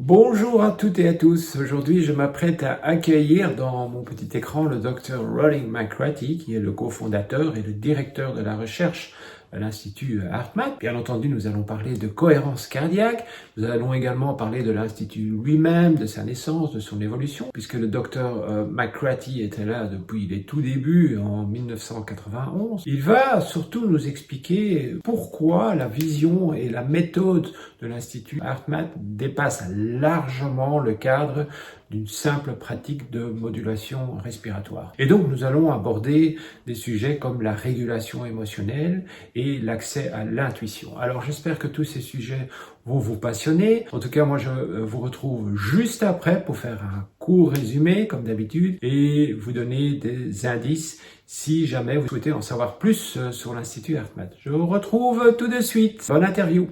Bonjour à toutes et à tous. Aujourd'hui, je m'apprête à accueillir dans mon petit écran le Dr Rollin McCraty, qui est le cofondateur et le directeur de la recherche à l'Institut HeartMath. Bien entendu, nous allons parler de cohérence cardiaque. Nous allons également parler de l'Institut lui-même, de sa naissance, de son évolution, puisque le Dr McCraty était là depuis les tout débuts, en 1991. Il va surtout nous expliquer pourquoi la vision et la méthode de l'Institut HeartMath dépassent largement le cadre d'une simple pratique de modulation respiratoire. Et donc nous allons aborder des sujets comme la régulation émotionnelle et l'accès à l'intuition. Alors j'espère que tous ces sujets vont vous passionner. En tout cas, moi je vous retrouve juste après pour faire un court résumé comme d'habitude et vous donner des indices si jamais vous souhaitez en savoir plus sur l'Institut HeartMath. Je vous retrouve tout de suite. Bonne interview.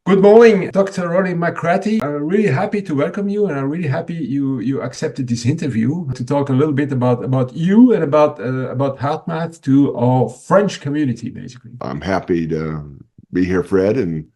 Good morning, Dr. Rollin McCraty. I'm really happy to welcome you, and I'm really happy you accepted this interview to talk a little bit about you and about HeartMath to our French community, basically. I'm happy to be here, Fred, and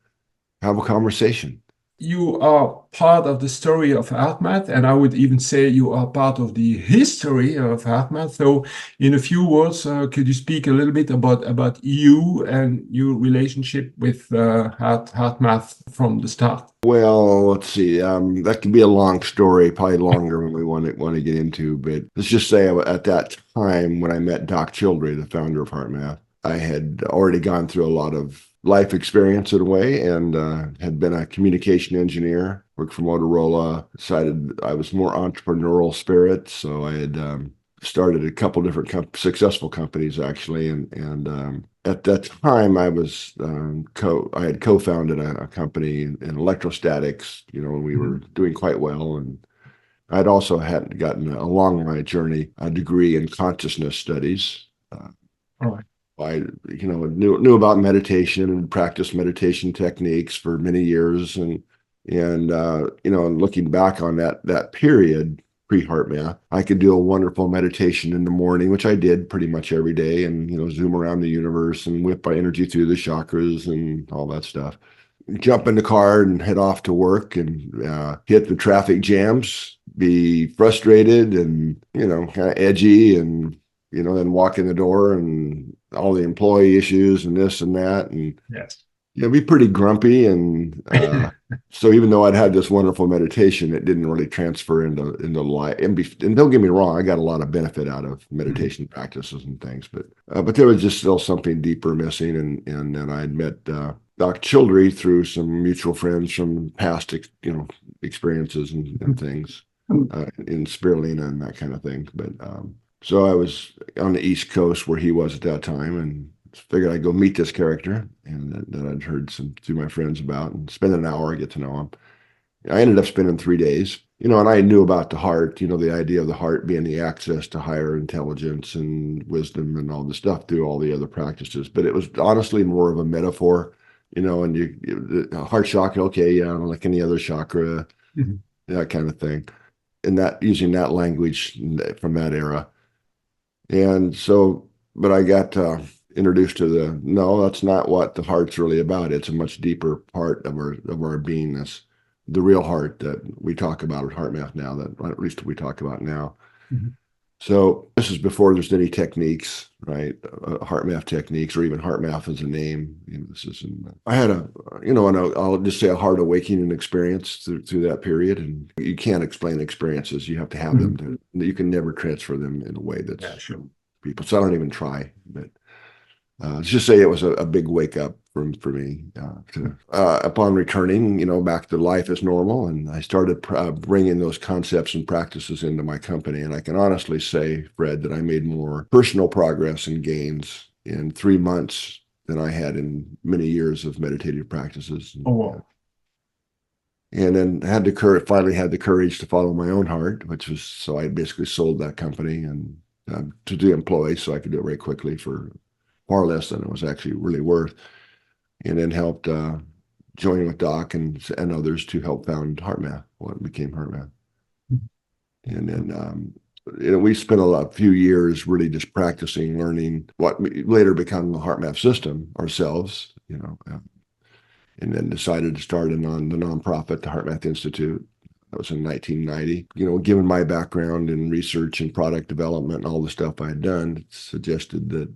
have a conversation. You are part of the story of HeartMath, and I would even say you are part of the history of HeartMath. So, in a few words, could you speak a little bit about you and your relationship with HeartMath from the start? Well, let's see. That could be a long story, probably longer when we want to get into. But let's just say at that time when I met Doc Childrey, the founder of HeartMath, I had already gone through a lot of life experience in a way, and had been a communication engineer, worked for Motorola, decided I was more entrepreneurial spirit. So I had started a couple different successful companies actually. And at that time I was, I had co-founded a company in electrostatics, and we were doing quite well. And I'd also had gotten along my journey, a degree in consciousness studies. All right. I, knew about meditation and practiced meditation techniques for many years, and looking back on that period pre-HeartMath, I could do a wonderful meditation in the morning, which I did pretty much every day, and zoom around the universe and whip my energy through the chakras and all that stuff. Jump in the car and head off to work and hit the traffic jams, be frustrated and kind of edgy, and then walk in the door and all the employee issues and this and that, and yes, be pretty grumpy. And so even though I'd had this wonderful meditation, it didn't really transfer into life. And don't get me wrong, I got a lot of benefit out of meditation practices and things, but there was just still something deeper missing. And then I'd met Doc Childrey through some mutual friends from past experiences and things in spirulina and that kind of thing. But so I was on the East Coast where he was at that time, and figured I'd go meet this character, and that I'd heard through my friends about, and spend an hour, get to know him. I ended up spending 3 days, and I knew about the heart, the idea of the heart being the access to higher intelligence and wisdom and all the stuff through all the other practices. But it was honestly more of a metaphor, and the heart chakra, okay, like any other chakra, that kind of thing. And that using that language from that era. And so, but I got introduced to no, that's not what the heart's really about. It's a much deeper part of our beingness, the real heart that we talk about at HeartMath now, that at least we talk about now. Mm-hmm. So this is before there's any techniques, right? HeartMath techniques, or even HeartMath as a name. This is I had I'll just say a heart awakening experience through that period. And you can't explain experiences. You have to have them. You can never transfer them in a way that's people. So I don't even try. But let's just say it was a big wake up for me. Upon returning, back to life as normal, and I started bringing those concepts and practices into my company. And I can honestly say, Fred, that I made more personal progress and gains in 3 months than I had in many years of meditative practices. Oh, wow. And then finally had the courage to follow my own heart, so I basically sold that company and to the employees, so I could do it very quickly for far less than it was actually really worth. And then helped join with Doc and others to help found HeartMath, what became HeartMath. Mm-hmm. And then we spent a few years really just practicing, learning what later became the HeartMath system ourselves. and then decided to start the nonprofit, the HeartMath Institute. That was in 1990. Given my background in research and product development and all the stuff I had done, it suggested that,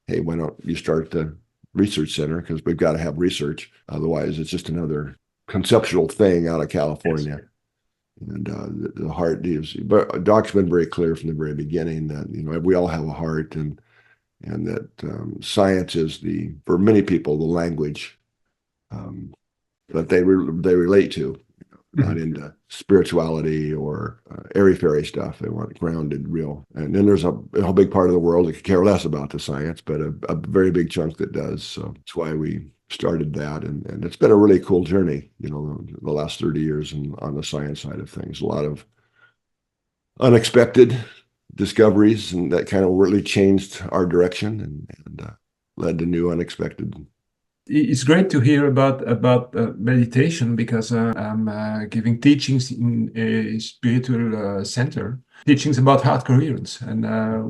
hey, why don't you start the research center? Because we've got to have research. Otherwise, it's just another conceptual thing out of California. Yes. And the heart is, but Doc's been very clear from the very beginning that, we all have a heart, and that science is for many people, the language that they relate to. Not into spirituality or airy-fairy stuff. They want grounded, real. And then there's a big part of the world that could care less about the science, but a very big chunk that does. So that's why we started that. And it's been a really cool journey, the last 30 years on the science side of things. A lot of unexpected discoveries, and that kind of really changed our direction and led to new unexpected. It's great to hear about meditation, because I'm giving teachings in a spiritual center, teachings about heart coherence. And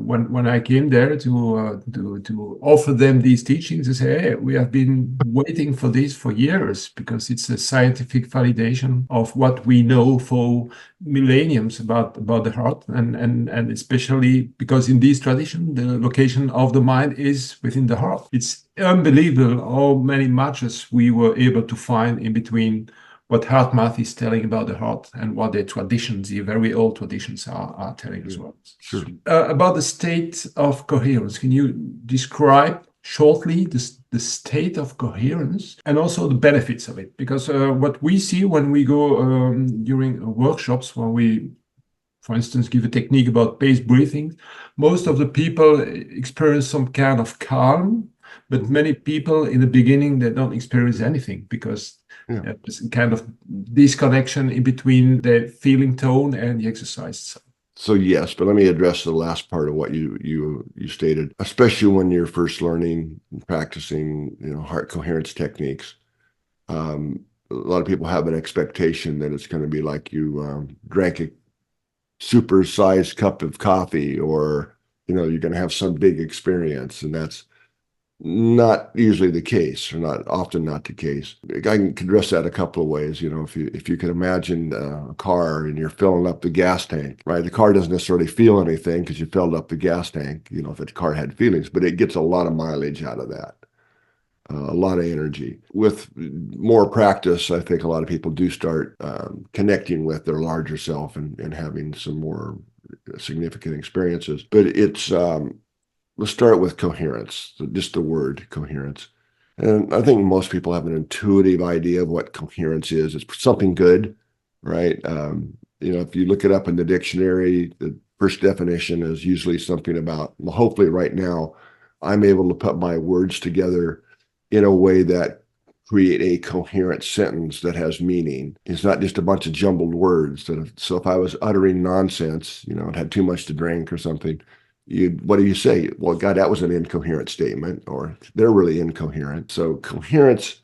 when I came there to offer them these teachings, they say, hey, we have been waiting for this for years, because it's a scientific validation of what we know for millenniums about the heart, and especially because in this tradition, the location of the mind is within the heart. It's unbelievable how many matches we were able to find in between what HeartMath is telling about the heart and what the traditions, the very old traditions, are telling as well. Sure. About the state of coherence, can you describe shortly the state of coherence and also the benefits of it? Because what we see when we go during workshops, when we, for instance, give a technique about paced breathing, most of the people experience some kind of calm, but many people in the beginning, they don't experience anything, because there's a kind of disconnection in between the feeling tone and the exercise. So yes, but let me address the last part of what you stated, especially when you're first learning and practicing, heart coherence techniques. A lot of people have an expectation that it's going to be like you drank a super-sized cup of coffee, or you're going to have some big experience, and that's not usually the case, or often not the case. I can address that a couple of ways. If you can imagine a car and you're filling up the gas tank, right? The car doesn't necessarily feel anything because you filled up the gas tank, if the car had feelings, but it gets a lot of mileage out of that, a lot of energy. With more practice, I think a lot of people do start connecting with their larger self and having some more significant experiences. But it's let's start with coherence, just the word coherence. And I think most people have an intuitive idea of what coherence is. It's something good, right? If you look it up in the dictionary, the first definition is usually something about, well, hopefully right now, I'm able to put my words together in a way that create a coherent sentence that has meaning. It's not just a bunch of jumbled words. So if I was uttering nonsense, and had too much to drink or something, what do you say? Well, God, that was an incoherent statement, or they're really incoherent. So coherence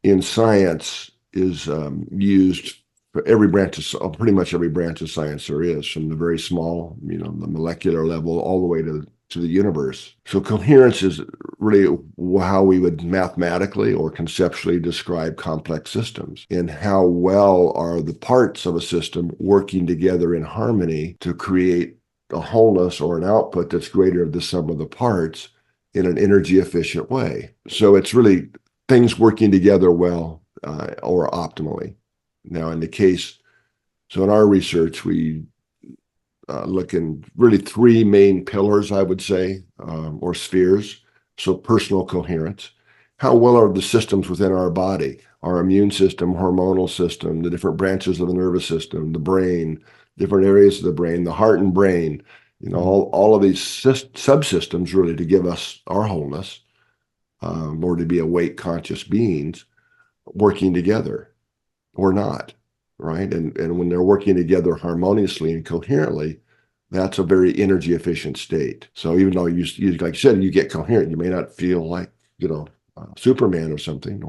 in science is used for every branch of, pretty much every branch of science there is, from the very small, the molecular level, all the way to the universe. So coherence is really how we would mathematically or conceptually describe complex systems, and how well are the parts of a system working together in harmony to create a wholeness or an output that's greater than the sum of the parts in an energy efficient way. So it's really things working together well or optimally. Now in our research, we look in really three main pillars, I would say, or spheres. So personal coherence. How well are the systems within our body, our immune system, hormonal system, the different branches of the nervous system, the brain, different areas of the brain, the heart and brain, all of these subsystems really to give us our wholeness, or to be awake, conscious beings working together or not, right? And when they're working together harmoniously and coherently, that's a very energy efficient state. So even though you like you said, you get coherent, you may not feel like, Superman or something,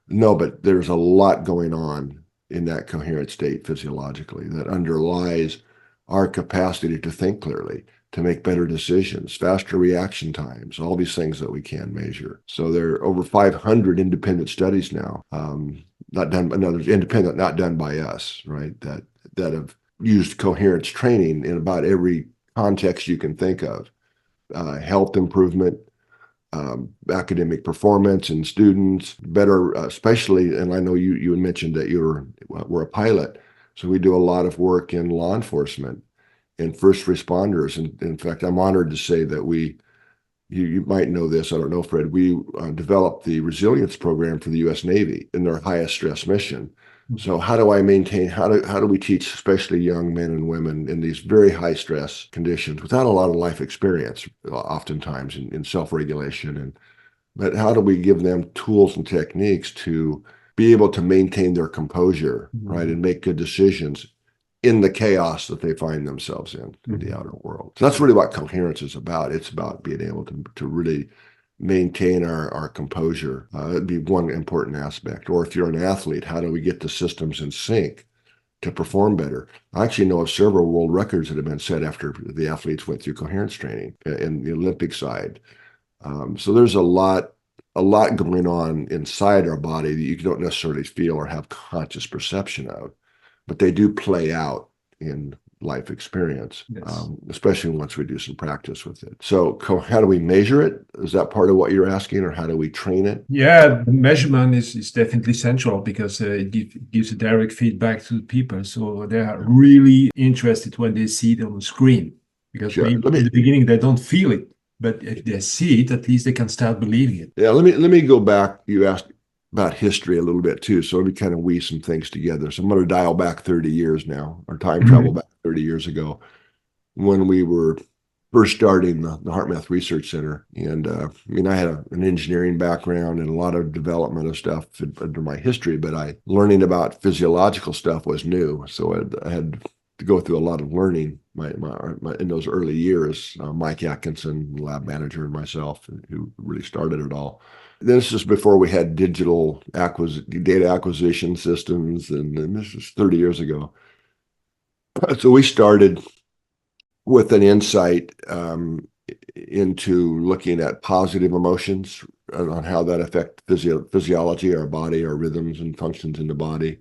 but there's a lot going on in that coherent state physiologically that underlies our capacity to think clearly, to make better decisions, faster reaction times, all these things that we can measure. So there are over 500 independent studies now, not done, another independent, not done by us, right? That have used coherence training in about every context you can think of. Health improvement, academic performance in students, better, especially, and I know you had mentioned that were a pilot, so we do a lot of work in law enforcement and first responders. And in fact, I'm honored to say that you might know this, I don't know, Fred, we developed the resilience program for the U.S. Navy in their highest stress mission. So how do I maintain, how do we teach especially young men and women in these very high stress conditions without a lot of life experience, oftentimes in self-regulation, but how do we give them tools and techniques to be able to maintain their composure, right, and make good decisions in the chaos that they find themselves in the outer world. So that's really what coherence is about. It's about being able to really maintain our composure. That'd be one important aspect. Or if you're an athlete, how do we get the systems in sync to perform better? I actually know of several world records that have been set after the athletes went through coherence training in the Olympic side. So there's a lot going on inside our body that you don't necessarily feel or have conscious perception of, but they do play out in life experience, yes. Especially once we do some practice with it. So how do we measure it? Is that part of what you're asking, or how do we train it? Yeah, the measurement is definitely central because it gives a direct feedback to the people. So they are really interested when they see it on the screen, because maybe in the beginning they don't feel it, but if they see it, at least they can start believing it. Yeah, let me go back. You asked about history a little bit too, so let me kind of weave some things together. So I'm going to dial back 30 years now, or time travel back 30 years ago, when we were first starting the HeartMath Research Center. And I mean, I had an engineering background and a lot of development of stuff under my history, but learning about physiological stuff was new. So I had to go through a lot of learning in those early years. Mike Atkinson, lab manager, and myself, who really started it all. This is before we had digital data acquisition systems, and this is 30 years ago. So we started with an insight into looking at positive emotions on how that affect physiology, our body, our rhythms and functions in the body.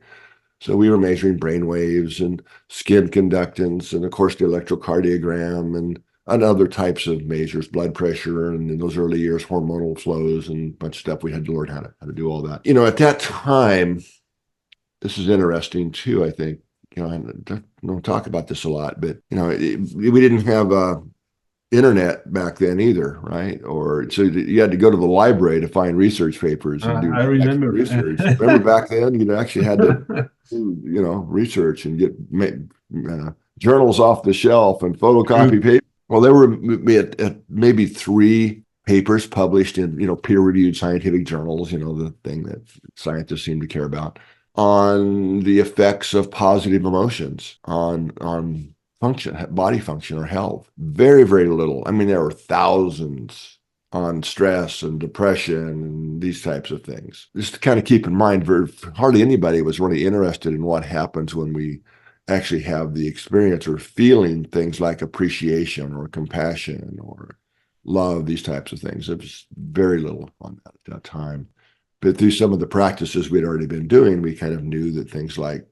So we were measuring brain waves and skin conductance, and of course the electrocardiogram and other types of measures, blood pressure, and in those early years, hormonal flows and a bunch of stuff. We had to learn how to do all that. At that time, this is interesting too, I think, I don't talk about this a lot, but, we didn't have internet back then either, right? Or so you had to go to the library to find research papers and do I remember research. Remember back then, you actually had to do, research and get journals off the shelf and photocopy paper. Well, there were maybe 3 papers published in, peer-reviewed scientific journals, the thing that scientists seem to care about, on the effects of positive emotions on function, body function or health. Very, very little. I mean, there were thousands on stress and depression and these types of things. Just to kind of keep in mind, hardly anybody was really interested in what happens when we actually have the experience or feeling things like appreciation or compassion or love, these types of things. There was very little on that at that time. But through some of the practices we'd already been doing, we kind of knew that things like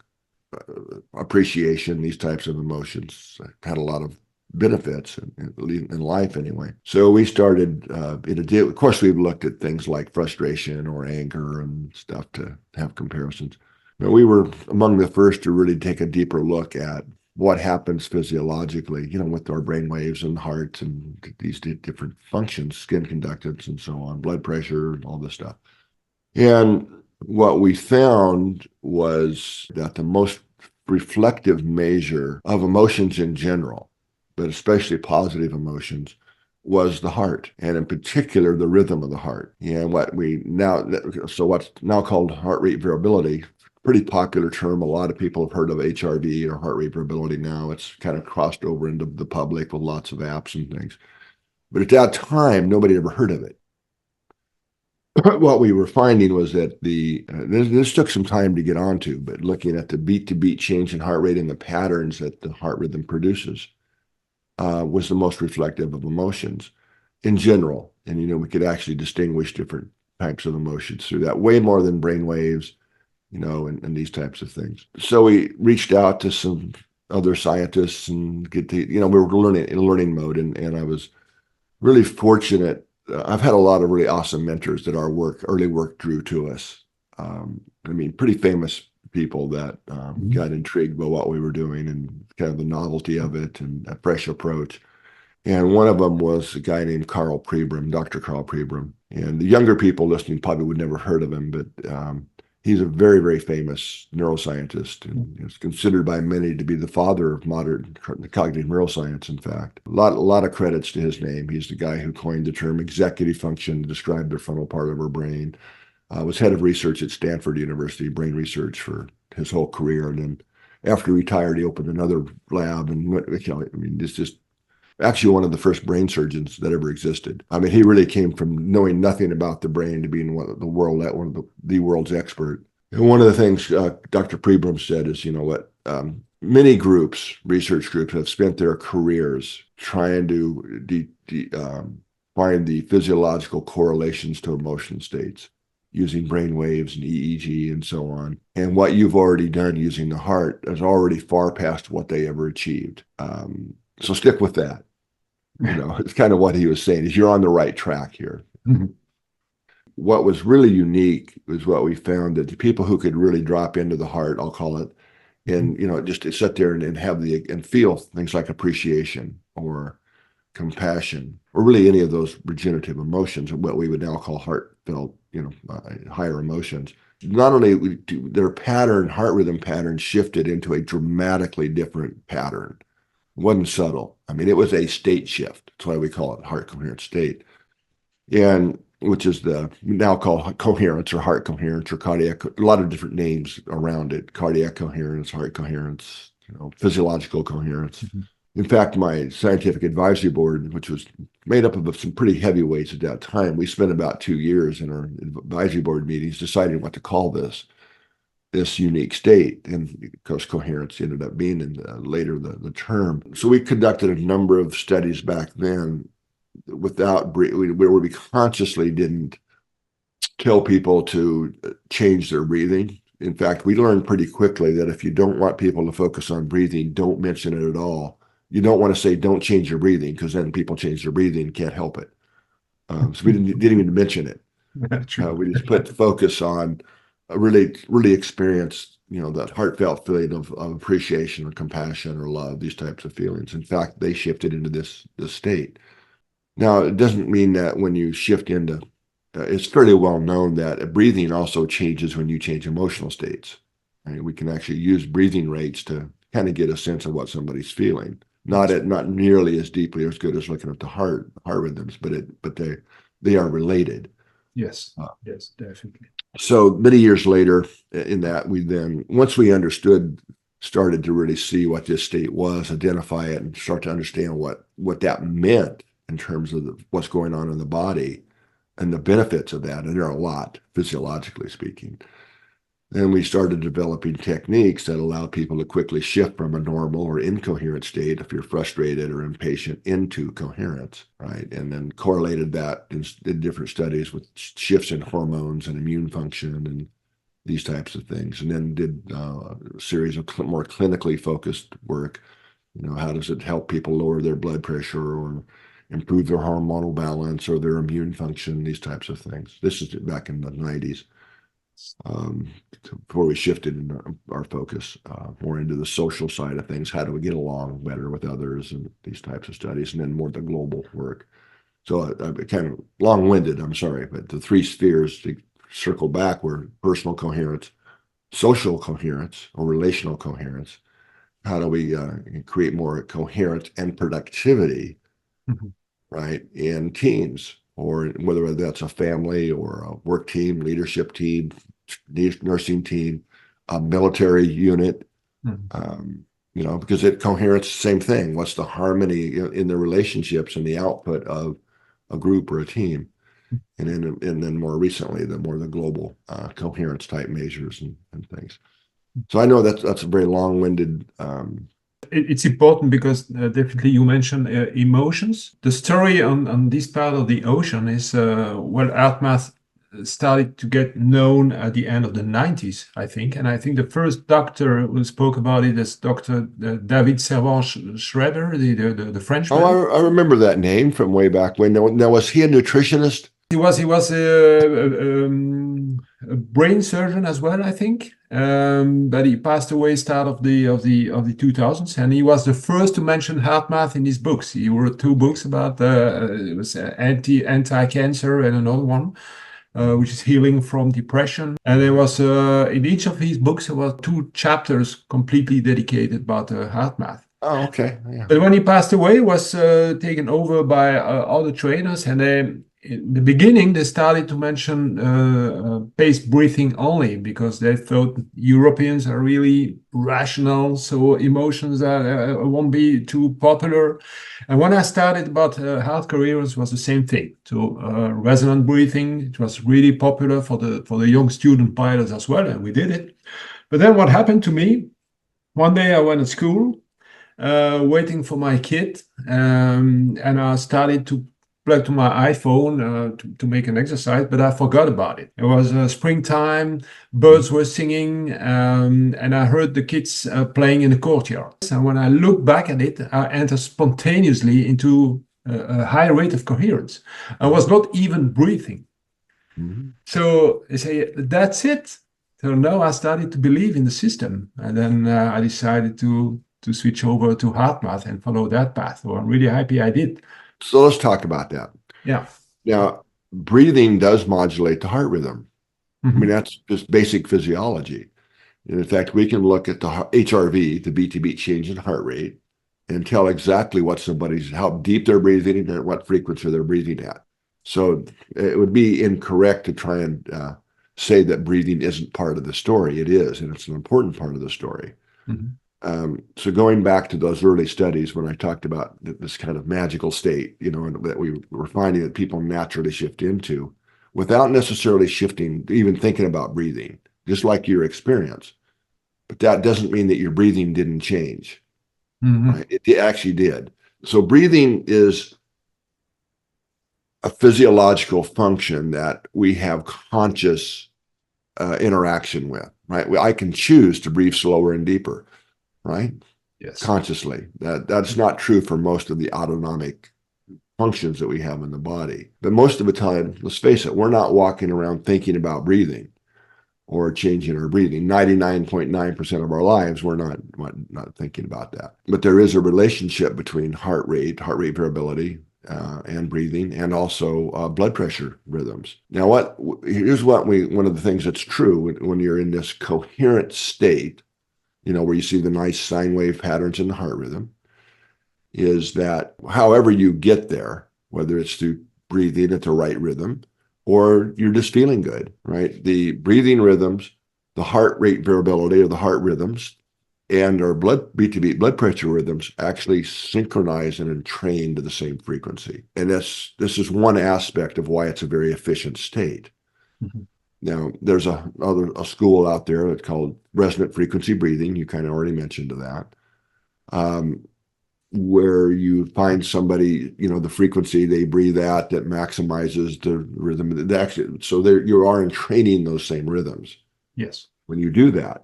appreciation, these types of emotions, had a lot of benefits in life anyway. So we started, of course, we've looked at things like frustration or anger and stuff to have comparisons. But we were among the first to really take a deeper look at what happens physiologically, with our brain waves and hearts and these different functions, skin conductance and so on, blood pressure, all this stuff. And what we found was that the most reflective measure of emotions in general, but especially positive emotions, was the heart, and in particular, the rhythm of the heart. And what's now called heart rate variability, pretty popular term. A lot of people have heard of HRV, or heart rate variability now. It's kind of crossed over into the public with lots of apps and things. But at that time, nobody ever heard of it. What we were finding was that this took some time to get onto, but looking at the beat-to-beat change in heart rate and the patterns that the heart rhythm produces, was the most reflective of emotions in general. And, we could actually distinguish different types of emotions through that, way more than brain waves, and these types of things. So we reached out to some other scientists and we were learning in learning mode. And I was really fortunate. I've had a lot of really awesome mentors that our early work drew to us. Pretty famous people that got intrigued by what we were doing and kind of the novelty of it and a fresh approach. And one of them was a guy named Carl Pribram, Dr. Carl Pribram. And the younger people listening probably would never heard of him, but he's a very, very famous neuroscientist and is considered by many to be the father of modern cognitive neuroscience, in fact. A lot of credits to his name. He's the guy who coined the term executive function to describe the frontal part of our brain. Was head of research at Stanford University, brain research, for his whole career. And then after he retired, he opened another lab. And it's just actually one of the first brain surgeons that ever existed. He really came from knowing nothing about the brain to being one of the world's expert. And one of the things Dr. Pribram said is, many groups, research groups, have spent their careers trying to find the physiological correlations to emotion states using brain waves and EEG and so on. And what you've already done using the heart is already far past what they ever achieved. So stick with that. It's kind of what he was saying, is you're on the right track here. What was really unique was what we found, that the people who could really drop into the heart, I'll call it, and, just to sit there and have and feel things like appreciation or compassion, or really any of those regenerative emotions, or what we would now call heartfelt, higher emotions. Not only their heart rhythm pattern shifted into a dramatically different pattern. It wasn't subtle. It was a state shift. That's why we call it heart coherent state. And which is we now call coherence or heart coherence or cardiac, a lot of different names around it: cardiac coherence, heart coherence, physiological coherence. In fact, my scientific advisory board, which was made up of some pretty heavyweights at that time, we spent about 2 years in our advisory board meetings deciding what to call this unique state. And of course, coherence ended up being later the term. So we conducted a number of studies back then where we consciously didn't tell people to change their breathing. In fact, we learned pretty quickly that if you don't want people to focus on breathing, don't mention it at all. You don't want to say, don't change your breathing, because then people change their breathing and can't help it. So we didn't even mention it. We just put the focus on really experience, that heartfelt feeling of appreciation or compassion or love, these types of feelings. In fact, they shifted into this state. Now, it doesn't mean that when you shift into, it's fairly well known that breathing also changes when you change emotional states. We can actually use breathing rates to kind of get a sense of what somebody's feeling. Not nearly as deeply or as good as looking at the heart rhythms, but they are related. Yes, yes, definitely. So many years later, in that, we then, once we started to really see what this state was, identify it, and start to understand what that meant in terms of what's going on in the body and the benefits of that. And there are a lot, physiologically speaking. Then we started developing techniques that allow people to quickly shift from a normal or incoherent state, if you're frustrated or impatient, into coherence, right? And then correlated that in different studies with shifts in hormones and immune function and these types of things. And then did a series of more clinically focused work. How does it help people lower their blood pressure or improve their hormonal balance or their immune function, these types of things. This is back in the 90s. Before we shifted in our focus more into the social side of things. How do we get along better with others, and these types of studies, and then more the global work. So I kind of long-winded, I'm sorry, but the 3 spheres to circle back were personal coherence, social coherence or relational coherence. How do we create more coherence and productivity, right, in teams, or whether that's a family or a work team, leadership team, nursing team, a military unit, because coherence, same thing. What's the harmony in the relationships and the output of a group or a team? And then more recently, the global coherence type measures and things. So I know that's a very long-winded It's important because definitely you mentioned emotions. The story on this part of the ocean is HeartMath started to get known at the end of the 90s, I think. And I think the first doctor who spoke about it is Dr. David Servan-Schreiber, the Frenchman. Oh, I remember that name from way back when. Now, was he a nutritionist? He was a brain surgeon as well, I think. But he passed away start of the 2000s, and he was the first to mention HeartMath in his books. He wrote 2 books about it was anti-cancer and another one, which is healing from depression. And there was in each of his books there were 2 chapters completely dedicated about HeartMath. Oh, okay. Yeah. But when he passed away, it was taken over by other trainers, and in the beginning, they started to mention paced breathing only because they thought Europeans are really rational, so emotions won't be too popular. And when I started about heart Cohérence, was the same thing. So resonant breathing, it was really popular for the young student pilots as well, and we did it. But then what happened to me? One day I went to school, waiting for my kid, and I started to plug to my iPhone to make an exercise, but I forgot about it. It was springtime, birds were singing, and I heard the kids playing in the courtyard. And when I look back at it, I entered spontaneously into a high rate of coherence. I was not even breathing. Mm-hmm. So I say, that's it. So now I started to believe in the system. And then I decided to switch over to HeartMath and follow that path. So I'm really happy I did. So let's talk about that. Yeah. Now, breathing does modulate the heart rhythm. Mm-hmm. I mean, that's just basic physiology. And in fact, we can look at the HRV, the beat-to-beat change in heart rate, and tell exactly how deep they're breathing and at what frequency they're breathing at. So it would be incorrect to try and say that breathing isn't part of the story. It is, and it's an important part of the story. Mm-hmm. So going back to those early studies when I talked about this kind of magical state, that we were finding that people naturally shift into without necessarily shifting, even thinking about breathing, just like your experience. But that doesn't mean that your breathing didn't change. Mm-hmm. Right? It actually did. So breathing is a physiological function that we have conscious interaction with, right? I can choose to breathe slower and deeper. Right? Yes. Consciously. That's not true for most of the autonomic functions that we have in the body. But most of the time, let's face it, we're not walking around thinking about breathing or changing our breathing. 99.9% of our lives, we're not thinking about that. But there is a relationship between heart rate variability, and breathing, and also blood pressure rhythms. Now, here's one of the things that's true when you're in this coherent state, where you see the nice sine wave patterns in the heart rhythm, is that however you get there, whether it's through breathing at the right rhythm or you're just feeling good, right? The breathing rhythms, the heart rate variability of the heart rhythms, and our beat-to-beat blood pressure rhythms actually synchronize and entrain to the same frequency. And this is one aspect of why it's a very efficient state. Mm-hmm. Now, there's a school out there that's called resonant frequency breathing. You kind of already mentioned that, where you find somebody, the frequency they breathe at that maximizes the rhythm. So you are entraining those same rhythms. Yes. When you do that.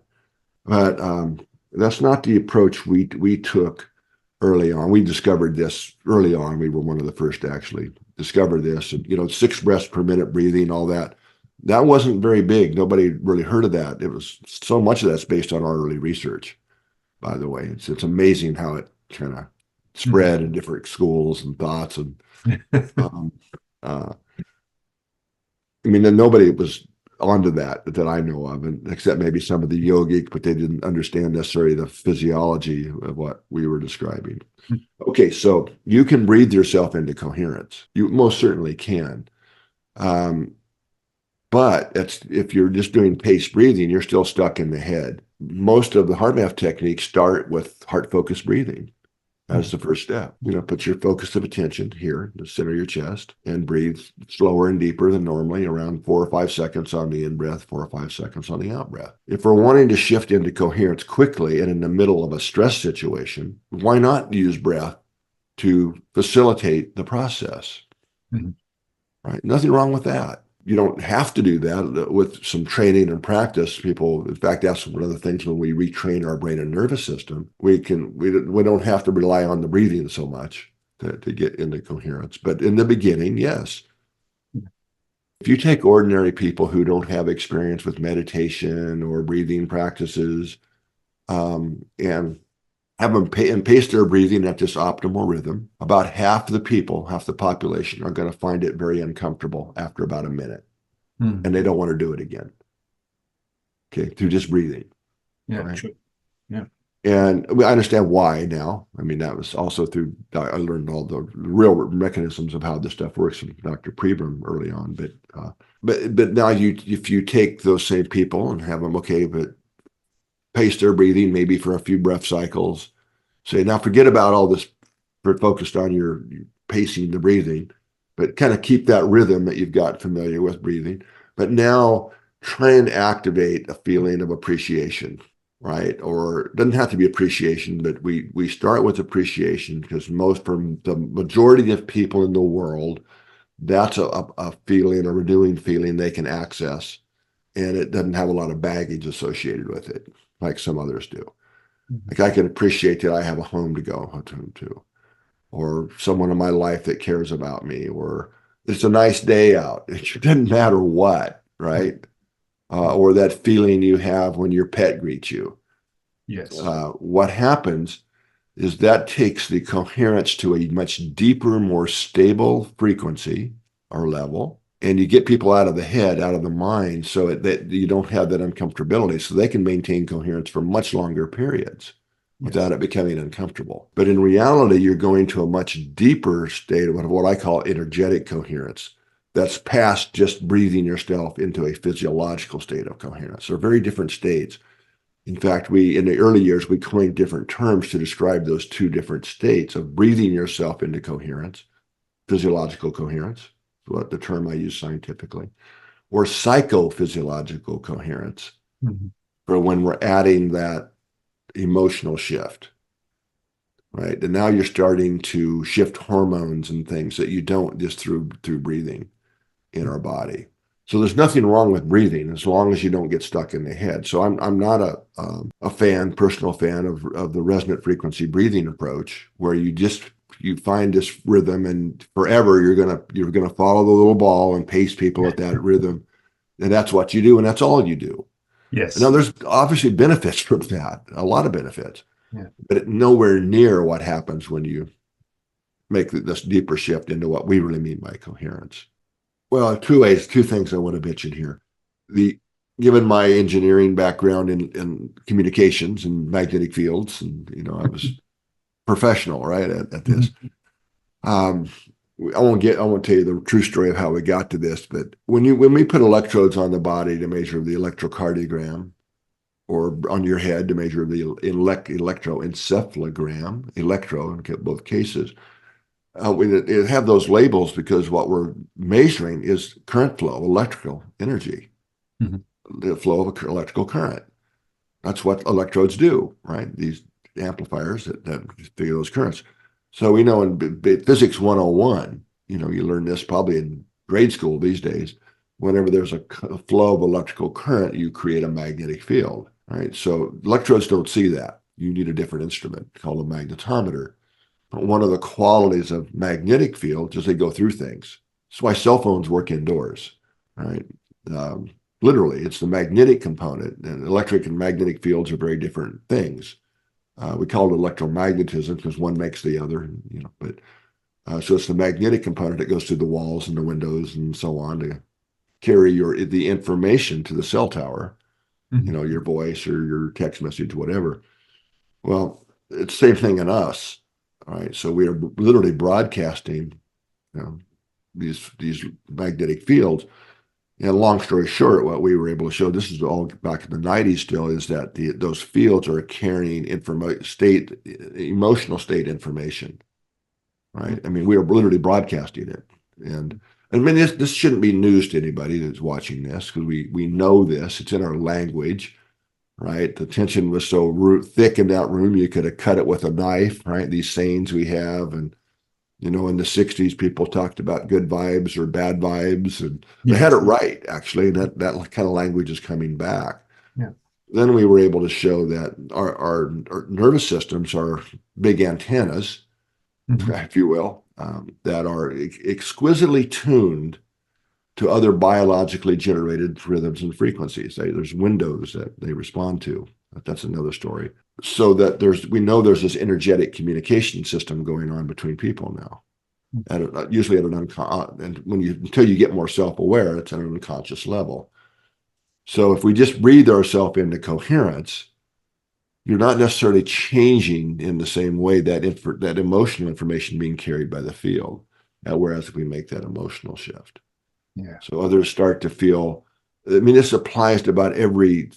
But that's not the approach we took early on. We discovered this early on. We were one of the first to actually discover this. And, 6 breaths per minute breathing, all that. That wasn't very big. Nobody really heard of that. It was so much of that's based on our early research, by the way. It's amazing how it kind of spread in different schools and thoughts. And then nobody was onto that I know of, except maybe some of the yogic, but they didn't understand necessarily the physiology of what we were describing. Okay, so you can breathe yourself into coherence. You most certainly can. But if you're just doing paced breathing, you're still stuck in the head. Most of the HeartMath techniques start with heart-focused breathing. That's the first step. Put your focus of attention here, the center of your chest, and breathe slower and deeper than normally, around 4 or 5 seconds on the in-breath, 4 or 5 seconds on the out-breath. If we're wanting to shift into coherence quickly and in the middle of a stress situation, why not use breath to facilitate the process? Right? Nothing wrong with that. You don't have to do that. With some training and practice, people, in fact, that's one of the things when we retrain our brain and nervous system, we don't have to rely on the breathing so much to get into coherence. But in the beginning, yes. If you take ordinary people who don't have experience with meditation or breathing practices, and have them pace their breathing at this optimal rhythm, about half the people, half the population, are going to find it very uncomfortable after about a minute. And they don't want to do it again. Okay, through just breathing. Yeah, right? True. Yeah. And I understand why now. I mean, that was also through, I learned all the real mechanisms of how this stuff works from Dr. Pribram early on. But now if you take those same people and have them, okay, but pace their breathing maybe for a few breath cycles. Say, now forget about all this, focused on your pacing the breathing, but kind of keep that rhythm that you've got familiar with breathing. But now try and activate a feeling of appreciation, right? Or it doesn't have to be appreciation, but we start with appreciation because from the majority of people in the world, that's a feeling, a renewing feeling they can access. And it doesn't have a lot of baggage associated with it, like some others do. Like I can appreciate that I have a home to go home to, or someone in my life that cares about me, or it's a nice day out. It doesn't matter what, right? Or that feeling you have when your pet greets you. Yes. What happens is that takes the coherence to a much deeper, more stable frequency or level. And you get people out of the head, out of the mind, so that you don't have that uncomfortability, so they can maintain coherence for much longer periods without it becoming uncomfortable. But in reality, you're going to a much deeper state of what I call energetic coherence. That's past just breathing yourself into a physiological state of coherence. They're very different states. In fact, in the early years, we coined different terms to describe those two different states of breathing yourself into coherence, physiological coherence, what the term I use scientifically, or psychophysiological coherence, for when we're adding that emotional shift, right? And now you're starting to shift hormones and things that you don't just through breathing in our body. So there's nothing wrong with breathing as long as you don't get stuck in the head. So I'm not a personal fan of the resonant frequency breathing approach, where you find this rhythm and forever you're gonna follow the little ball and pace people at that rhythm, and that's what you do, and that's all you do. Yes. Now there's obviously benefits from that, a lot of benefits, Yeah. but nowhere near what happens when you make this deeper shift into what we really mean by coherence. Well, two things I want to mention here. Given my engineering background in communications and magnetic fields, and I was professional, right, at this. I won't tell you the true story of how we got to this, but when we put electrodes on the body to measure the electrocardiogram, or on your head to measure the electroencephalogram, in both cases, we have those labels because what we're measuring is current flow, electrical energy, the flow of electrical current. That's what electrodes do, right? These amplifiers that figure those currents. So we know in physics 101, you learn this probably in grade school these days. Whenever there's a flow of electrical current, you create a magnetic field, right? So electrodes don't see that. You need a different instrument called a magnetometer. But one of the qualities of magnetic fields is they go through things. That's why cell phones work indoors, right? Literally, it's the magnetic component, and electric and magnetic fields are very different things. We call it electromagnetism because one makes the other, but so it's the magnetic component that goes through the walls and the windows and so on to carry the information to the cell tower, your voice or your text message, whatever. Well, it's the same thing in us. All right, so we are literally broadcasting these magnetic fields, And long story short, what we were able to show, this is all back in the 90s still, is that those fields are carrying emotional state information, right? I mean, we are literally broadcasting it. And I mean, this shouldn't be news to anybody that's watching this, because we know this. It's in our language, right? The tension was so thick in that room, you could have cut it with a knife, right? These sayings we have, and in the 60s, people talked about good vibes or bad vibes, and they had it right, actually. And that kind of language is coming back. Yeah. Then we were able to show that our nervous systems are big antennas, if you will, that are exquisitely tuned to other biologically generated rhythms and frequencies. There's windows that they respond to. That's another story. So that we know there's this energetic communication system going on between people now, usually at an until you get more self-aware, it's at an unconscious level. So if we just breathe ourselves into coherence, you're not necessarily changing in the same way that emotional information being carried by the field. Whereas if we make that emotional shift, so others start to feel. I mean, this applies to about every.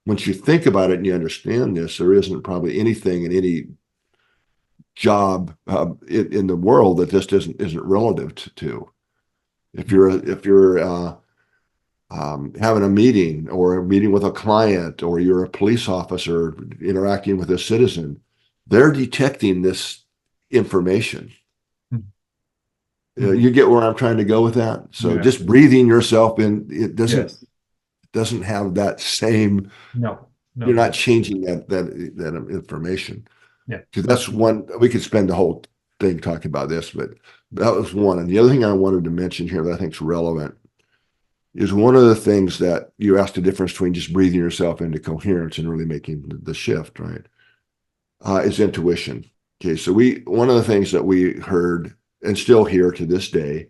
Once you think about it and you understand this, there isn't probably anything in any job in the world that this isn't relative to. If you're having a meeting or a meeting with a client, or you're a police officer interacting with a citizen, they're detecting this information. You get where I'm trying to go with that? So just breathing yourself in, it doesn't have that same. No. You're not changing that information. Yeah. Because that's one, we could spend the whole thing talking about this, but that was one. And the other thing I wanted to mention here that I think is relevant is one of the things that you asked the difference between just breathing yourself into coherence and really making the shift, right? Is intuition. Okay, so one of the things that we heard and still hear to this day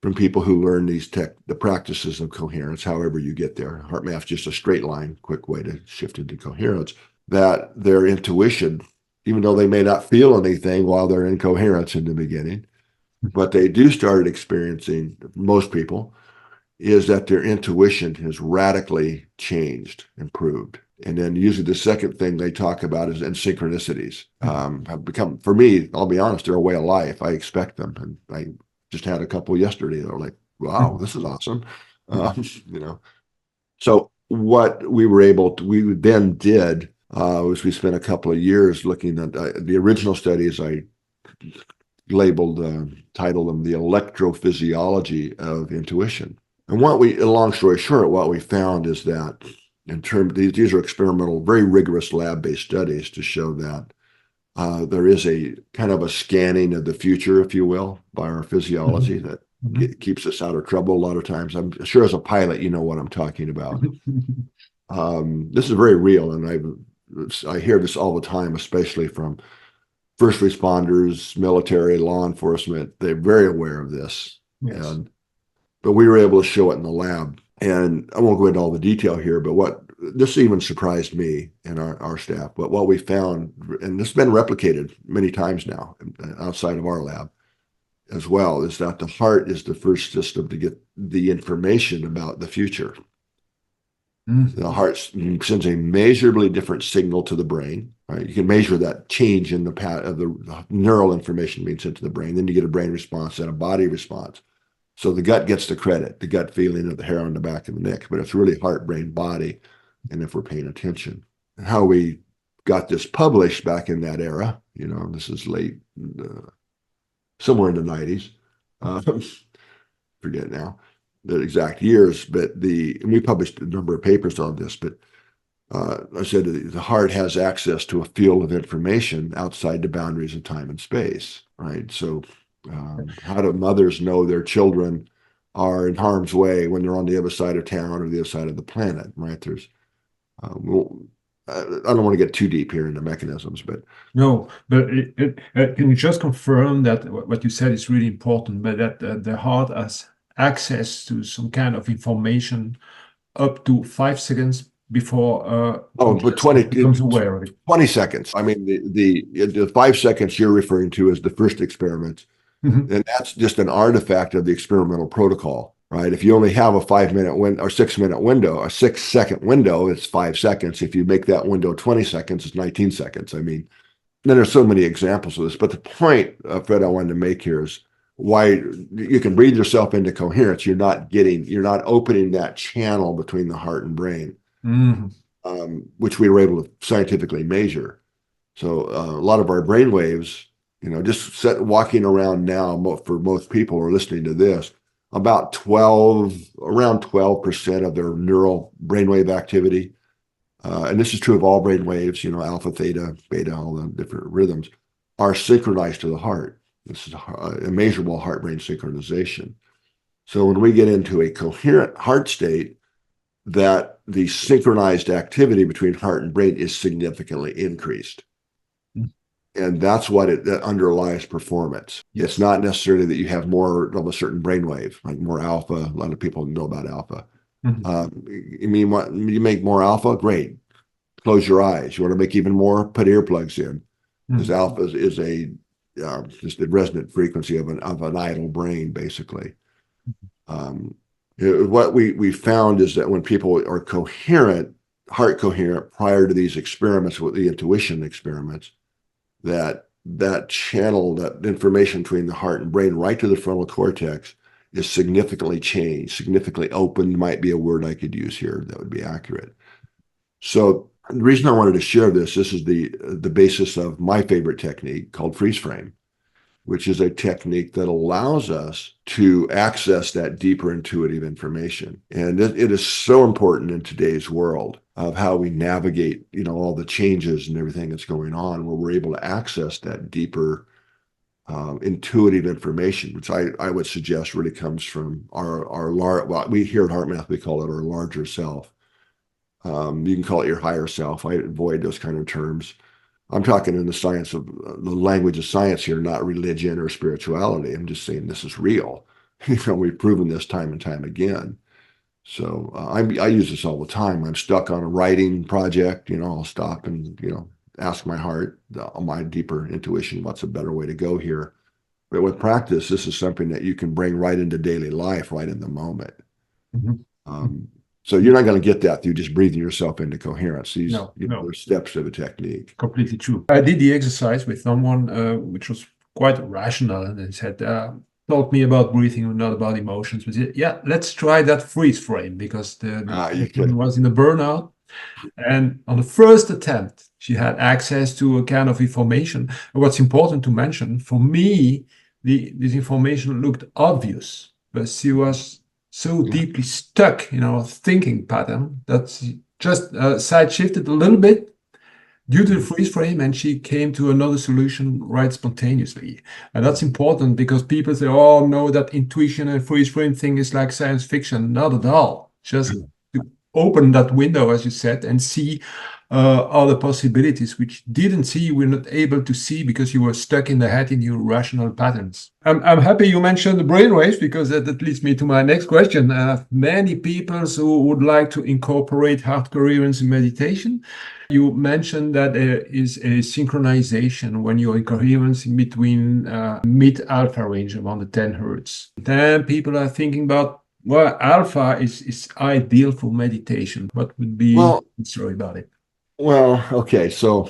from people who learn the practices of coherence, however you get there. HeartMath is just a straight line, quick way to shift into coherence, that their intuition, even though they may not feel anything while they're in coherence in the beginning, but they do start experiencing, most people, is that their intuition has radically changed, improved. And then usually the second thing they talk about is synchronicities. Have become, for me, I'll be honest, they're a way of life. I expect them. And I just had a couple yesterday that were like, wow, this is awesome. So what we then did was we spent a couple of years looking at the original studies. I titled them the electrophysiology of intuition. And long story short, what we found is that these are experimental, very rigorous lab-based studies to show that there is a kind of a scanning of the future, if you will, by our physiology that keeps us out of trouble a lot of times. I'm sure as a pilot, you know what I'm talking about. This is very real, and I hear this all the time, especially from first responders, military, law enforcement. They're very aware of this. Yes. But we were able to show it in the lab. And I won't go into all the detail here, but this even surprised me and our staff. But what we found, and this has been replicated many times now outside of our lab as well, is that the heart is the first system to get the information about the future. The heart sends a measurably different signal to the brain. Right? You can measure that change in the neural information being sent to the brain. Then you get a brain response and a body response. So the gut gets the credit, the gut feeling of the hair on the back of the neck, but it's really heart, brain, body, and if we're paying attention. And how we got this published back in that era, this is late, somewhere in the 90s, forget now the exact years, but we published a number of papers on this, but I said the heart has access to a field of information outside the boundaries of time and space, right? So how do mothers know their children are in harm's way when they're on the other side of town or the other side of the planet, right? There's, I don't want to get too deep here into mechanisms, but no. But can you just confirm that what you said is really important, but that the heart has access to some kind of information up to 5 seconds before but 20 becomes aware of it. 20 seconds. I mean, the 5 seconds you're referring to is the first experiment. And that's just an artifact of the experimental protocol. right? If you only have a 5-minute or 6-minute window, a 6-second window, it's 5 seconds. If you make that window 20 seconds, it's 19 seconds. I mean, then there's so many examples of this. But the point, Fred, I wanted to make here is why you can breathe yourself into coherence. You're not opening that channel between the heart and brain, which we were able to scientifically measure. So a lot of our brain waves, just walking around now, for most people who are listening to this, around 12% of their neural brainwave activity, and this is true of all brain waves, alpha, theta, beta, all the different rhythms, are synchronized to the heart. This is a measurable heart-brain synchronization. So when we get into a coherent heart state, that the synchronized activity between heart and brain is significantly increased. And that's what that underlies performance. It's not necessarily that you have more of a certain brainwave, like more alpha. A lot of people know about alpha. You mean what? You make more alpha? Great. Close your eyes. You want to make even more? Put earplugs in. Because alpha is just the resonant frequency of an idle brain, basically. What we found is that when people are coherent, heart coherent, prior to these experiments with the intuition experiments, that channel, that information between the heart and brain right to the frontal cortex is significantly changed, significantly opened, might be a word I could use here that would be accurate. So the reason I wanted to share this is the basis of my favorite technique called freeze frame, which is a technique that allows us to access that deeper intuitive information. And it is so important in today's world of how we navigate, all the changes and everything that's going on, where we're able to access that deeper intuitive information, which I would suggest really comes from we here at HeartMath, we call it our larger self. You can call it your higher self. I avoid those kind of terms. I'm talking in the science of the language of science here, not religion or spirituality. I'm just saying this is real. We've proven this time and time again. So I use this all the time. I'm stuck on a writing project. I'll stop and ask my heart, my deeper intuition, what's a better way to go here. But with practice, this is something that you can bring right into daily life, right in the moment. So you're not going to get that through just breathing yourself into coherence. These are steps of a technique. Completely true. I did the exercise with someone which was quite rational, and they said, told me about breathing and not about emotions. But let's try that freeze frame, because the person was in a burnout. And on the first attempt, she had access to a kind of information. And what's important to mention, for me, this information looked obvious, but she was so deeply stuck in our thinking pattern that she just side shifted a little bit due to the freeze frame, and she came to another solution right spontaneously. And that's important, because people say, oh no, that intuition and freeze frame thing is like science fiction. Not at all. Just to open that window, as you said, and see other possibilities which you were not able to see because you were stuck in the head in your rational patterns. I'm happy you mentioned the brainwaves, because that leads me to my next question. Many people who would like to incorporate heart coherence in meditation. You mentioned that there is a synchronization when you're in coherence in between mid-alpha range around the 10 hertz. Then people are thinking about, well, alpha is ideal for meditation. What would be your story about it? Well, okay. So,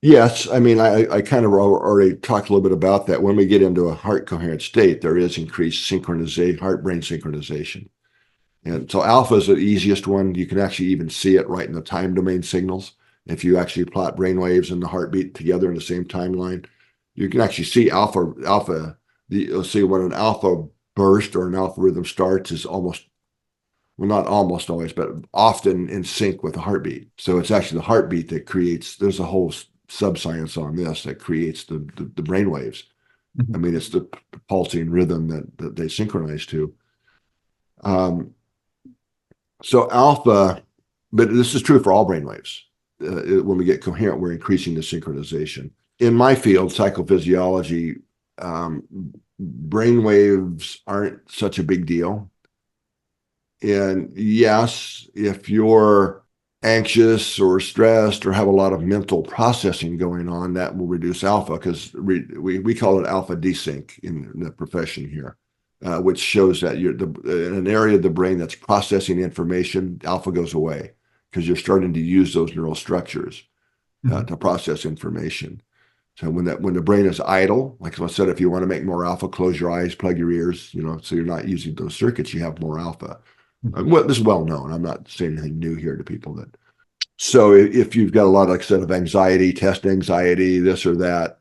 yes, I mean, I kind of already talked a little bit about that. When we get into a heart coherent state, there is increased synchronization, heart-brain synchronization. And so alpha is the easiest one. You can actually even see it right in the time domain signals. If you actually plot brain waves and the heartbeat together in the same timeline, you can actually see you'll see when an alpha burst or an alpha rhythm starts is almost, well, not almost always, but often in sync with the heartbeat. So it's actually the heartbeat that creates, there's a whole sub-science on this that creates the brain waves. I mean, it's the pulsing rhythm that they synchronize to. So alpha, but this is true for all brain waves. When we get coherent, we're increasing the synchronization. In my field, psychophysiology, brain waves aren't such a big deal. And yes, if you're anxious or stressed or have a lot of mental processing going on, that will reduce alpha, because we call it alpha desync in the profession here. which shows that in an area of the brain that's processing information, alpha goes away because you're starting to use those neural structures to process information. So when the brain is idle, like I said, if you want to make more alpha, close your eyes, plug your ears, so you're not using those circuits, you have more alpha. Well, this is well known. I'm not saying anything new here to people. So if you've got a lot, like I said, of anxiety, test anxiety, this or that,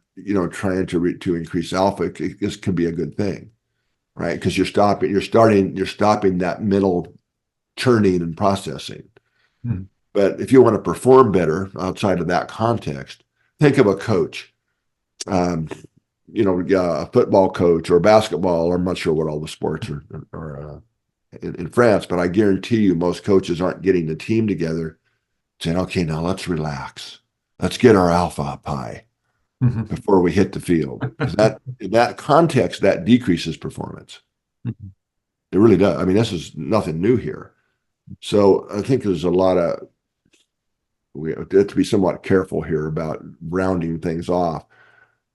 trying to increase alpha, this could be a good thing, right? Because you're stopping that mental churning and processing. But if you want to perform better outside of that context, think of a coach, a football coach or basketball, or I'm not sure what all the sports are in France, but I guarantee you most coaches aren't getting the team together saying, okay, now let's relax. Let's get our alpha up high before we hit the field. In that context, that decreases performance. It really does. I mean, this is nothing new here. So I think there's a lot of, we have to be somewhat careful here about rounding things off.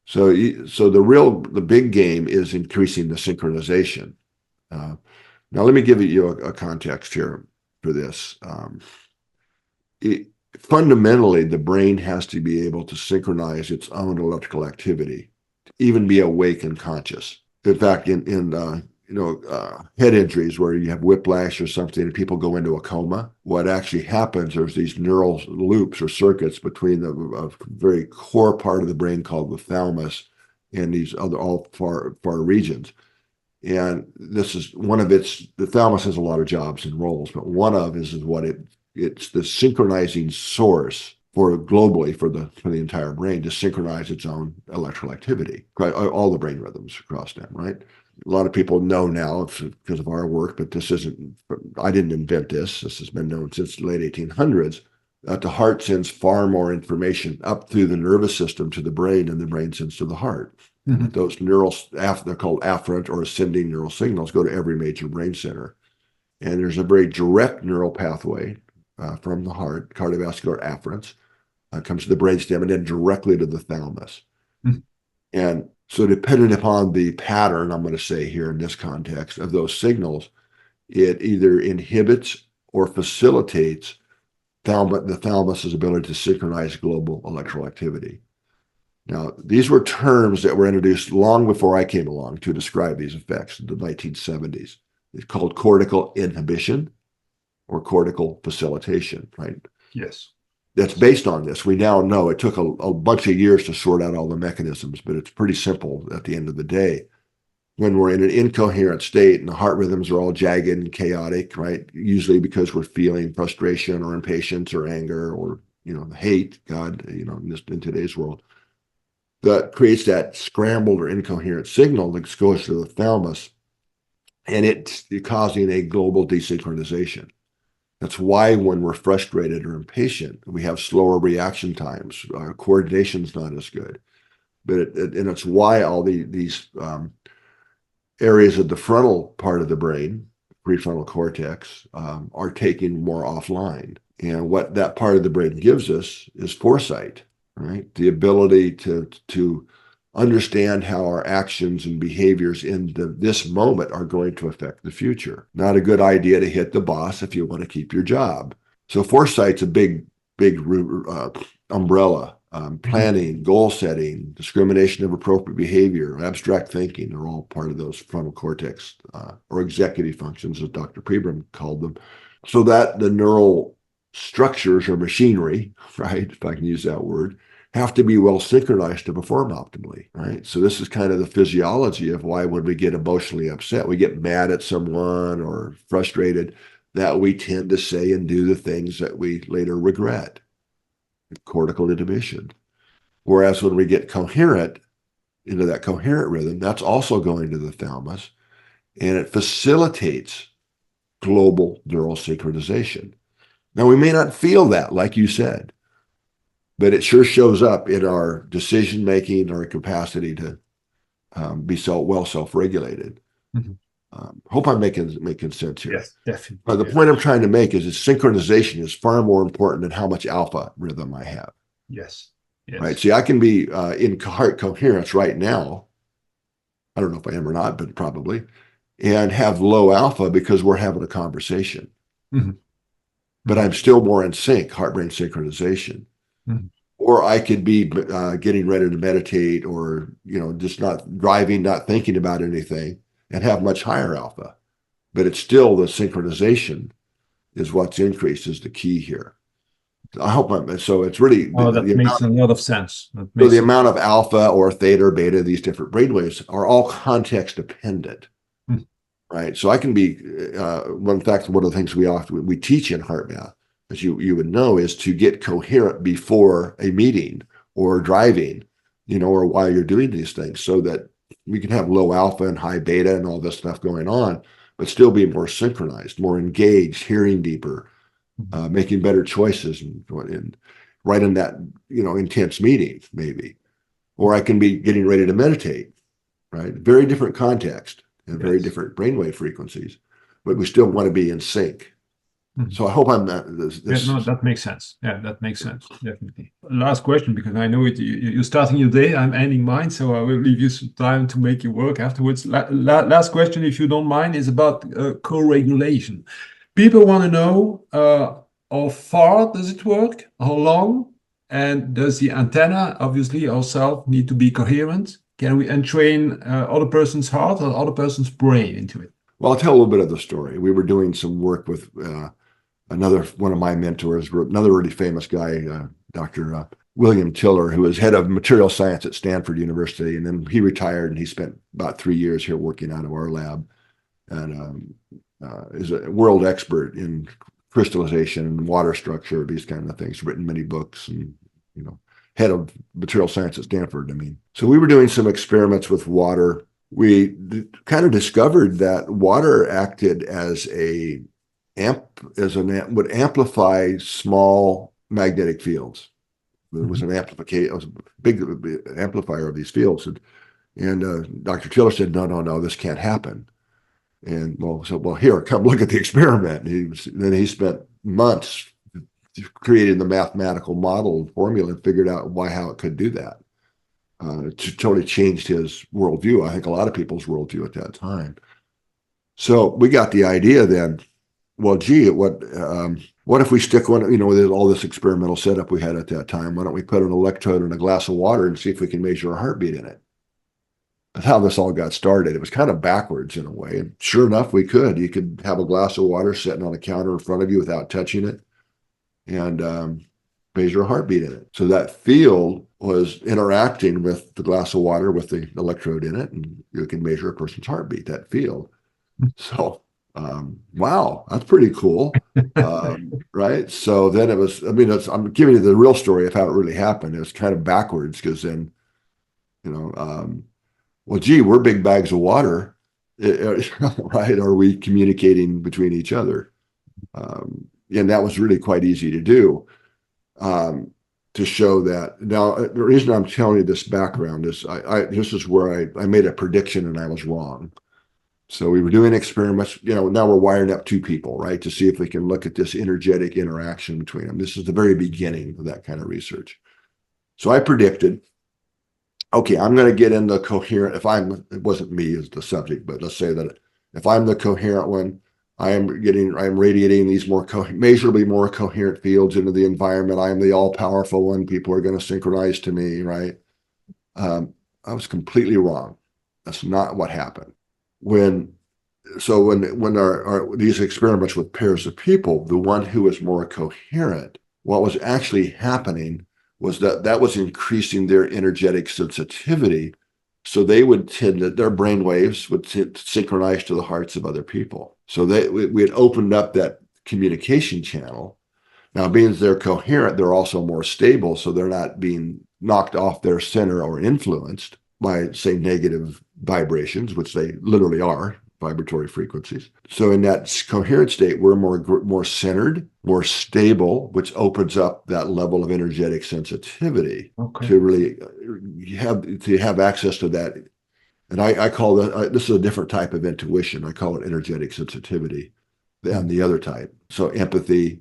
So the big game is increasing the synchronization. Now, let me give you a context here for this. Fundamentally, the brain has to be able to synchronize its own electrical activity, even be awake and conscious. In fact, in head injuries where you have whiplash or something and people go into a coma, what actually happens, there's these neural loops or circuits between a very core part of the brain called the thalamus and these other all far regions. And this is the thalamus has a lot of jobs and roles, but one of is it's the synchronizing source globally for the entire brain to synchronize its own electrical activity, all the brain rhythms across them, right? A lot of people know now because of our work, but I didn't invent this. This has been known since the late 1800s, that the heart sends far more information up through the nervous system to the brain than the brain sends to the heart. Those they're called afferent or ascending neural signals, go to every major brain center. And there's a very direct neural pathway from the heart, cardiovascular afferents, comes to the brainstem and then directly to the thalamus. And so depending upon the pattern, I'm going to say here in this context, of those signals, it either inhibits or facilitates the thalamus's ability to synchronize global electrical activity. Now, these were terms that were introduced long before I came along to describe these effects in the 1970s. It's called cortical inhibition or cortical facilitation, right? Yes. That's based on this. We now know it took a bunch of years to sort out all the mechanisms, but it's pretty simple at the end of the day. When we're in an incoherent state and the heart rhythms are all jagged and chaotic, right? Usually because we're feeling frustration or impatience or anger or, hate, God, in today's world. That creates that scrambled or incoherent signal that goes to the thalamus, and it's causing a global desynchronization. That's why when we're frustrated or impatient, we have slower reaction times. Our coordination's not as good. But and it's why all these areas of the frontal part of the brain, prefrontal cortex, are taking more offline. And what that part of the brain gives us is foresight. Right? The ability to understand how our actions and behaviors in this moment are going to affect the future. Not a good idea to hit the boss if you want to keep your job. So foresight's a big umbrella. Planning, goal setting, discrimination of appropriate behavior, abstract thinking are all part of those frontal cortex or executive functions, as Dr. Pribram called them. So that the neural structures or machinery, right, if I can use that word, have to be well synchronized to perform optimally, right? So this is kind of the physiology of why when we get emotionally upset, we get mad at someone or frustrated, that we tend to say and do the things that we later regret. Cortical inhibition. Whereas when we get coherent, into that coherent rhythm, that's also going to the thalamus, and it facilitates global neural synchronization. Now, we may not feel that, like you said, but it sure shows up in our decision-making, our capacity to be well self-regulated. Hope I'm making sense here. Yes, definitely. But the point I'm trying to make is that synchronization is far more important than how much alpha rhythm I have. Yes. Right. See, I can be in heart coherence right now. I don't know if I am or not, but probably. and have low alpha because we're having a conversation. Mm-hmm. But I'm still more in sync, heart-brain synchronization. Mm-hmm. Or I could be getting ready to meditate, or just not driving, not thinking about anything, and have much higher alpha. But it's still the synchronization is what's increased, is the key here. I hope so. It's really that makes a lot of sense. So the amount of alpha or theta or beta, these different brainwaves, are all context dependent, right? So I can be in fact, one of the things we teach in HeartMath, as you would know, is to get coherent before a meeting or driving, or while you're doing these things, so that we can have low alpha and high beta and all this stuff going on, but still be more synchronized, more engaged, hearing deeper, making better choices, and right in that intense meeting maybe. Or I can be getting ready to meditate, right? Very different context and very different brainwave frequencies, but we still want to be in sync. So I hope I'm not. That makes sense. Yeah, that makes sense. Definitely. Last question, because I know you're starting your day. I'm ending mine, so I will leave you some time to make your work afterwards. Last question, if you don't mind, is about co-regulation. People want to know how far does it work, how long, and does the antenna, obviously ourselves, need to be coherent? Can we entrain other person's heart or other person's brain into it? Well, I'll tell a little bit of the story. We were doing some work with another one of my mentors, another really famous guy, Dr. William Tiller, who was head of material science at Stanford University. And then he retired, and he spent about 3 years here working out of our lab, and is a world expert in crystallization and water structure, these kind of things, written many books, and, head of material science at Stanford. So we were doing some experiments with water. We kind of discovered that water acted as would amplify small magnetic fields. It was an amplification. It was a big amplifier of these fields. And Dr. Tiller said, no, this can't happen. And here, come look at the experiment. Then he spent months creating the mathematical model and formula and figured out how it could do that. Totally changed his worldview. I think a lot of people's worldview at that time. So we got the idea then, well, gee, what if we stick one, with all this experimental setup we had at that time, why don't we put an electrode in a glass of water and see if we can measure a heartbeat in it? That's how this all got started. It was kind of backwards in a way. And sure enough, we could. You could have a glass of water sitting on a counter in front of you without touching it, and measure a heartbeat in it. So that field was interacting with the glass of water with the electrode in it, and you can measure a person's heartbeat, that field. So, wow, that's pretty cool. Right? So then it was, I'm giving you the real story of how it really happened. It was kind of backwards, because then, well, gee, we're big bags of water, right? Are we communicating between each other? And that was really quite easy to do, to show that. Now, the reason I'm telling you this background is this is where I made a prediction and I was wrong. So we were doing experiments, now we're wiring up two people, right, to see if we can look at this energetic interaction between them. This is the very beginning of that kind of research. So I predicted, okay, I'm going to get in the coherent, it wasn't me as the subject, but let's say that if I'm the coherent one, I'm radiating these measurably more coherent fields into the environment. I am the all-powerful one. People are going to synchronize to me, right? I was completely wrong. That's not what happened. When these experiments with pairs of people, the one who was more coherent, what was actually happening was that was increasing their energetic sensitivity. So they would tend to, their brain waves would synchronize to the hearts of other people. So we had opened up that communication channel. Now, being they're coherent, they're also more stable, so they're not being knocked off their center or influenced by, say, negative vibrations, which they literally are, vibratory frequencies. So in that coherent state, we're more centered, more stable, which opens up that level of energetic sensitivity to really have access to that. And I call this is a different type of intuition. I call it energetic sensitivity than the other type. So empathy,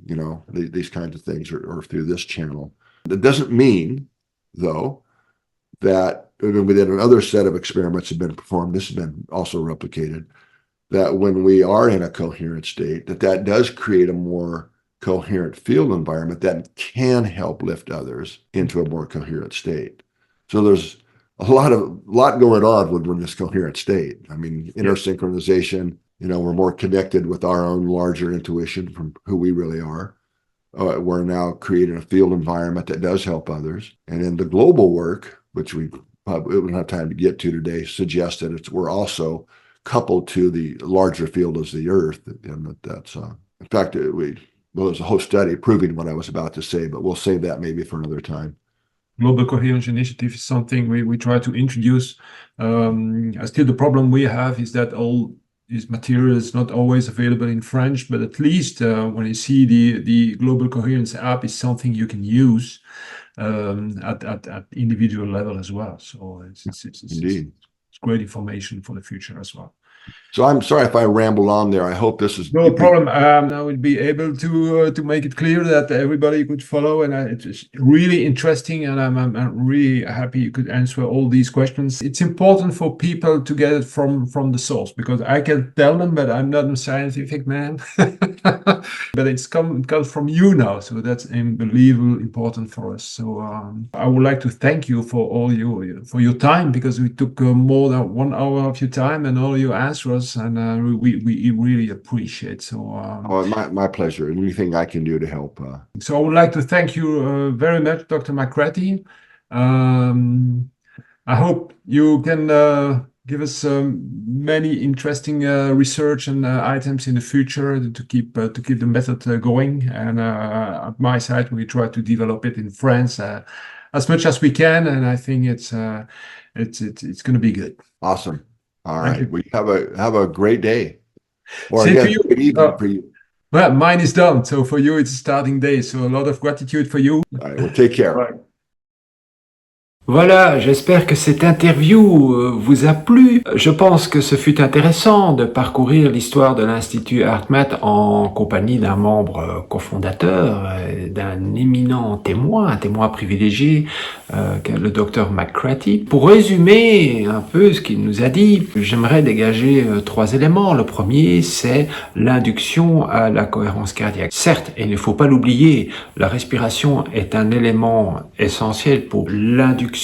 these kinds of things are through this channel. That doesn't mean, though, that within another set of experiments have been performed, this has been also replicated, that when we are in a coherent state, that does create a more coherent field environment that can help lift others into a more coherent state. So there's a lot going on when we're in this coherent state. I mean, inner synchronization, we're more connected with our own larger intuition from who we really are. We're now creating a field environment that does help others. And in the global work, which we don't have time to get to today, suggests that we're also coupled to the larger field as the Earth. And that's, in fact, there's a whole study proving what I was about to say, but we'll save that maybe for another time. Global Coherence Initiative is something we try to introduce. Still, the problem we have is that all this material is not always available in French, but at least when you see the Global Coherence app is something you can use at individual level as well. So it's great information for the future as well. So I'm sorry if I rambled on there. I hope this is no problem. I would be able to make it clear that everybody could follow, and it's really interesting, and I'm really happy you could answer all these questions. It's important for people to get it from the source, because I can tell them, but I'm not a scientific man. But it comes from you now, so that's unbelievably important for us. So I would like to thank you for your time, because we took more than 1 hour of your time and all your answers, and we really appreciate. So my pleasure. Anything I can do to help. So I would like to thank you very much, Dr. McCraty. I hope you can give us many interesting research and items in the future to keep the method going. And at my side, we try to develop it in France as much as we can, and I think it's going to be good. Awesome. All right. We have a great day. Or Same again, for you. good evening for you. Well, mine is done. So for you, it's a starting day. So a lot of gratitude for you. All right. Well, take care. Right. Voilà, j'espère que cette interview vous a plu. Je pense que ce fut intéressant de parcourir l'histoire de l'Institut HeartMath en compagnie d'un membre cofondateur, d'un éminent témoin, un témoin privilégié, le Dr McCraty. Pour résumer un peu ce qu'il nous a dit, j'aimerais dégager 3 éléments. Le premier, c'est l'induction à la cohérence cardiaque. Certes, et il ne faut pas l'oublier, la respiration est un élément essentiel pour l'induction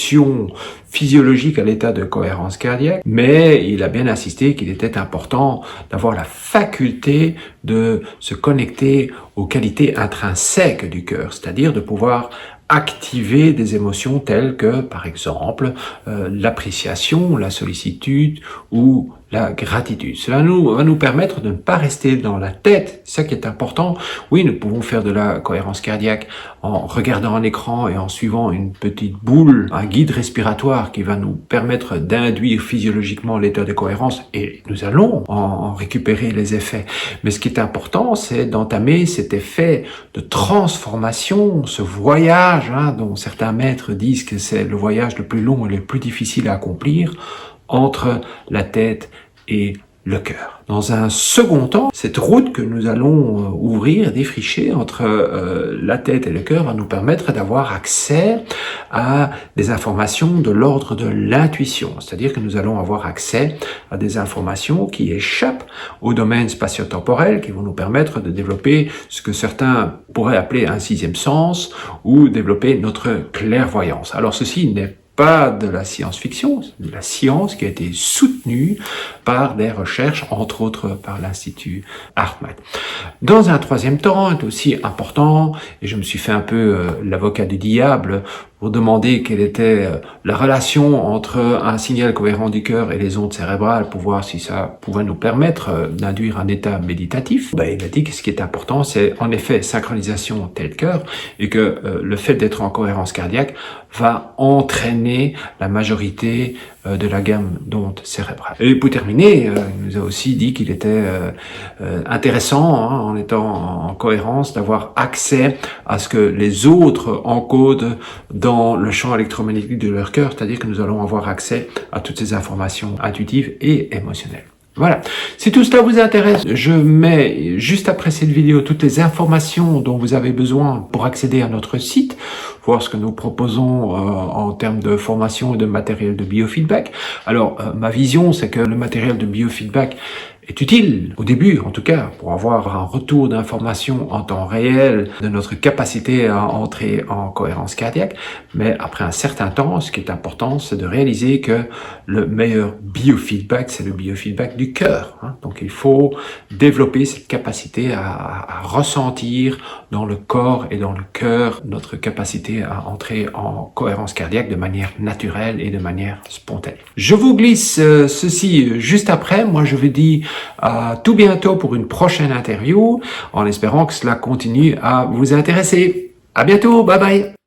physiologique à l'état de cohérence cardiaque, mais il a bien insisté qu'il était important d'avoir la faculté de se connecter aux qualités intrinsèques du cœur, c'est-à-dire de pouvoir activer des émotions telles que, par exemple, l'appréciation, la sollicitude ou la gratitude. Cela va nous permettre de ne pas rester dans la tête, c'est ça qui est important. Oui, nous pouvons faire de la cohérence cardiaque en regardant un écran et en suivant une petite boule, un guide respiratoire qui va nous permettre d'induire physiologiquement l'état de cohérence, et nous allons en récupérer les effets. Mais ce qui est important, c'est d'entamer cet effet de transformation, ce voyage dont certains maîtres disent que c'est le voyage le plus long et le plus difficile à accomplir entre la tête et le cœur. Dans un second temps, cette route que nous allons ouvrir, défricher entre la tête et le cœur va nous permettre d'avoir accès à des informations de l'ordre de l'intuition. C'est-à-dire que nous allons avoir accès à des informations qui échappent au domaine spatio-temporel, qui vont nous permettre de développer ce que certains pourraient appeler un 6e sens, ou développer notre clairvoyance. Alors ceci n'est pas de la science-fiction, c'est de la science qui a été soutenue par des recherches, entre autres par l'Institut HeartMath. Dans un 3e temps, est aussi important, et je me suis fait un peu l'avocat du diable pour demander quelle était la relation entre un signal cohérent du cœur et les ondes cérébrales, pour voir si ça pouvait nous permettre d'induire un état méditatif. Il a dit que ce qui est important, c'est en effet synchronisation tête-cœur, et que le fait d'être en cohérence cardiaque va entraîner la majorité de la gamme d'ondes cérébrales. Et pour terminer, il nous a aussi dit qu'il était intéressant, en étant en cohérence, d'avoir accès à ce que les autres encodent dans le champ électromagnétique de leur cœur, c'est-à-dire que nous allons avoir accès à toutes ces informations intuitives et émotionnelles. Voilà. Si tout cela vous intéresse, je mets juste après cette vidéo toutes les informations dont vous avez besoin pour accéder à notre site, voir ce que nous proposons en termes de formation et de matériel de biofeedback. Alors, ma vision, c'est que le matériel de biofeedback est utile, au début en tout cas, pour avoir un retour d'information en temps réel de notre capacité à entrer en cohérence cardiaque. Mais après un certain temps, ce qui est important, c'est de réaliser que le meilleur biofeedback, c'est le biofeedback du cœur. Donc il faut développer cette capacité à ressentir dans le corps et dans le cœur notre capacité à entrer en cohérence cardiaque de manière naturelle et de manière spontanée. Je vous glisse ceci juste après. Moi, je vous dis à tout bientôt pour une prochaine interview, en espérant que cela continue à vous intéresser. À bientôt, bye bye.